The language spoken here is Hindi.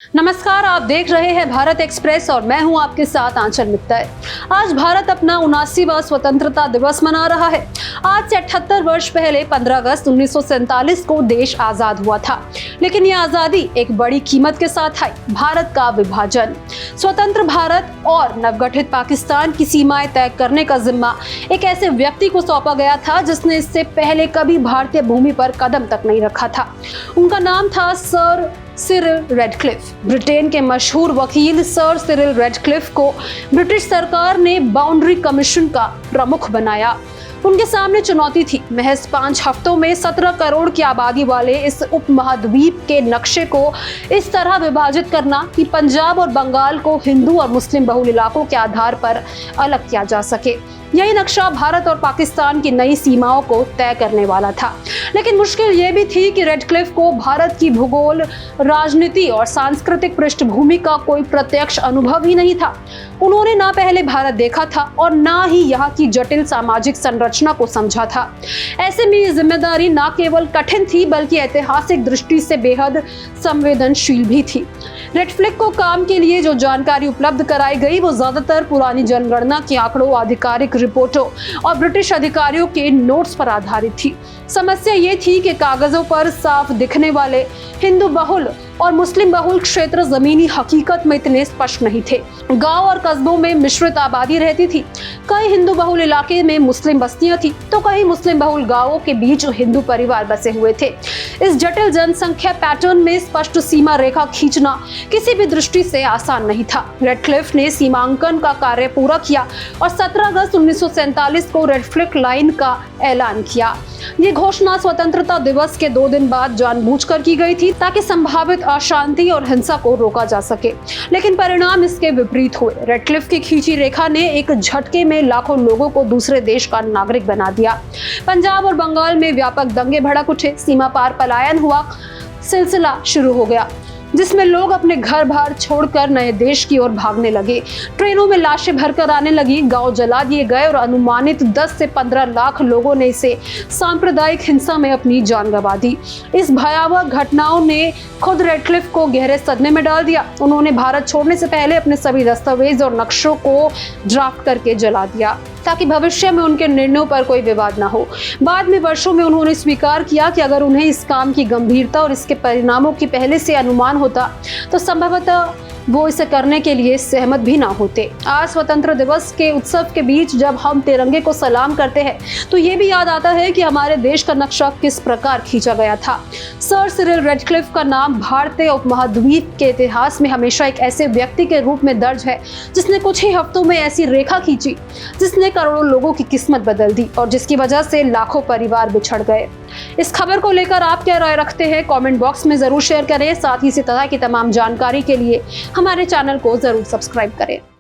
नमस्कार, आप देख रहे हैं भारत एक्सप्रेस और मैं हूं आपके साथ आंचल मित्तल। आज भारत अपना 79वां स्वतंत्रता दिवस मना रहा है। आज से 78 वर्ष पहले 15 अगस्त 1947 को देश आजाद हुआ था, लेकिन ये आजादी एक बड़ी कीमत के साथ आई, भारत का विभाजन। स्वतंत्र भारत और नवगठित पाकिस्तान की सीमाएं तय करने का जिम्मा एक ऐसे व्यक्ति को सौंपा गया था जिसने इससे पहले कभी भारतीय भूमि पर कदम तक नहीं रखा था। उनका नाम था सर सिरिल रेडक्लिफ। ब्रिटेन के मशहूर वकील सर सिरिल रेडक्लिफ को ब्रिटिश सरकार ने बाउंड्री कमीशन का प्रमुख बनाया। उनके सामने चुनौती थी महज 5 हफ्तों में 17 करोड़ की आबादी वाले इस उपमहाद्वीप के नक्शे को इस तरह विभाजित करना कि पंजाब और बंगाल को हिंदू और मुस्लिम बहुल इलाकों के आधार पर अलग किया जा सके। यही नक्शा भारत और पाकिस्तान की नई सीमाओं को तय करने वाला था। लेकिन मुश्किल ये भी थी कि रेडक्लिफ को भारत की भूगोल, राजनीति और सांस्कृतिक पृष्ठभूमि का कोई प्रत्यक्ष अनुभव ही नहीं था। उन्होंने ना पहले भारत देखा था और ना ही यहाँ की जटिल सामाजिक संरचना को समझा था। ऐसे में ये जिम्मेदारी न केवल कठिन थी बल्कि ऐतिहासिक दृष्टि से बेहद संवेदनशील भी थी। रेडक्लिफ को काम के लिए जो जानकारी उपलब्ध कराई गई वो ज्यादातर पुरानी जनगणना के आंकड़ों, आधिकारिक रिपोर्टों और ब्रिटिश अधिकारियों के नोट्स पर आधारित थी। समस्या ये थी कि कागजों पर साफ दिखने वाले हिंदू बहुल और मुस्लिम बहुल क्षेत्र जमीनी हकीकत में इतने स्पष्ट नहीं थे। गांव और कस्बों में मिश्रित आबादी रहती थी। कई हिंदू बहुल इलाके में मुस्लिम बस्तियां थी तो कई मुस्लिम बहुल गांवों के बीच हिंदू परिवार बसे हुए थे। इस जटिल जनसंख्या पैटर्न में स्पष्ट सीमा रेखा खींचना किसी भी दृष्टि से आसान नहीं था। रेडक्लिफ ने सीमांकन का कार्य पूरा किया और 17 अगस्त 1947 को रेडक्लिफ लाइन का ऐलान किया। ये घोषणा स्वतंत्रता दिवस के 2 दिन बाद जानबूझकर की गई थी ताकि संभावित अशांति और हिंसा को रोका जा सके, लेकिन परिणाम इसके विपरीत हुए। रेडक्लिफ की खींची रेखा ने एक झटके में लाखों लोगों को दूसरे देश का नागरिक बना दिया। पंजाब और बंगाल में व्यापक दंगे भड़क उठे, सीमा पार पलायन हुआ सिलसिला शुरू हो गया जिसमें लोग अपने घर बार छोड़कर नए देश की ओर भागने लगे। ट्रेनों में लाशें भरकर आने लगी, गांव जला दिए गए और अनुमानित 10 से 15 लाख लोगों ने इसे सांप्रदायिक हिंसा में अपनी जान गंवा दी। इस भयावह घटनाओं ने खुद रेडक्लिफ को गहरे सदमे में डाल दिया। उन्होंने भारत छोड़ने से पहले अपने सभी दस्तावेज और नक्शों को ड्राफ्ट करके जला दिया ताकि भविष्य में उनके निर्णयों पर कोई विवाद न हो। बाद में वर्षों में उन्होंने स्वीकार किया कि अगर उन्हें इस काम की गंभीरता और इसके परिणामों की पहले से अनुमान होता तो संभवतः वो इसे करने के लिए सहमत भी ना होते। आज स्वतंत्र दिवस के उत्सव के बीच जब हम तिरंगे को सलाम करते हैं तो ये भी याद आता है कि हमारे देश का नक्शा किस प्रकार खींचा गया था। सर सिरिल रेडक्लिफ का नाम भारतीय उपमहाद्वीप के इतिहास में हमेशा एक ऐसे व्यक्ति के रूप में दर्ज है जिसने कुछ ही हफ्तों में ऐसी रेखा खींची जिसने करोड़ों लोगों की किस्मत बदल दी और जिसकी वजह से लाखों परिवार बिछड़ गए। इस खबर को लेकर आप क्या राय रखते हैं? कमेंट बॉक्स में जरूर शेयर करें। साथ ही इसी तरह की तमाम जानकारी के लिए हमारे चैनल को जरूर सब्सक्राइब करें।